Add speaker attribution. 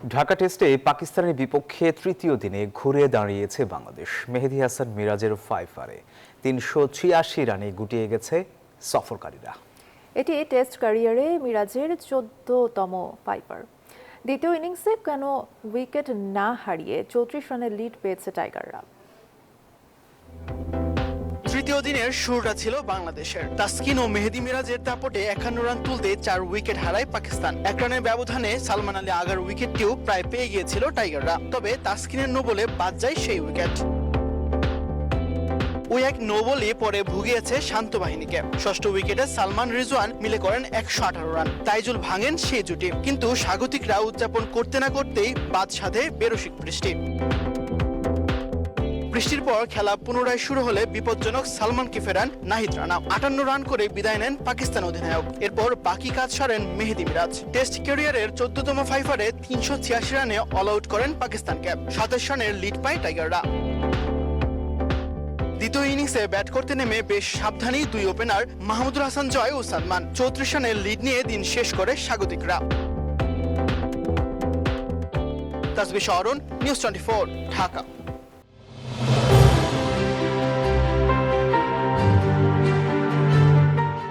Speaker 1: ঢাকা টেস্টে পাকিস্তানের বিপক্ষে তৃতীয় দিনে ঘুরে দাঁড়িয়েছে বাংলাদেশ। মেহেদী হাসান মিরাজের ফাইফারে ৩৮৬ রানে গুটিয়ে গেছে সফরকারীরা।
Speaker 2: এটি টেস্ট ক্যারিয়ারে মিরাজের ১৪তম ফাইফার। দ্বিতীয় ইনিংসে কেন উইকেট না হারিয়ে ৩৪ রানের লিড পেয়েছে টাইগাররা।
Speaker 3: তৃতীয় দিনের শুরুটা ছিল বাংলাদেশের। তাসকিন ও মেহেদী মিরাজের দাপটে ৫১ রান তুলতে ৪ উইকেট হারায় পাকিস্তান। ১ রানের ব্যবধানে সালমান আলী আগার উইকেটটিও প্রায় পেয়ে গিয়েছিল টাইগাররা, তবে তাসকিনের নো বলে বাদ যায় সেই উইকেট। ওই এক নো বলে পরে ভুগিয়েছে শান্ত বাহিনীকে। ষষ্ঠ উইকেটে সালমান রিজওয়ান মিলে করেন ১১৮ রান। তাইজুল ভাঙেন সেই জুটি, কিন্তু স্বাগতিকরা উদযাপন করতে না করতেই বাদ সাধে বেরসিক বৃষ্টি। বৃষ্টির পর খেলা পুনরায় শুরু হলে বিপজ্জনক সালমানকে ফেরান নাহিদ রানা। ৫৮ রান করে বিদায় নেন পাকিস্তান অধিনায়ক। এরপর বাকি কাজ সারেন মেহেদী মিরাজ। টেস্ট ক্যারিয়ারের ১৪তম ফাইফারে ৩৮৬ রানে অল আউট করেন পাকিস্তানকে। ২৭ রানের লিড পায় টাইগাররা। দ্বিতীয় ইনিংসে ব্যাট করতে নেমে বেশ সাবধানী দুই ওপেনার মাহমুদুল হাসান জয় ও সালমান ৩৪ রানের লিড নিয়ে দিন শেষ করে স্বাগতিকরা। তাসবিহ অরুণ, নিউজ 24, ঢাকা।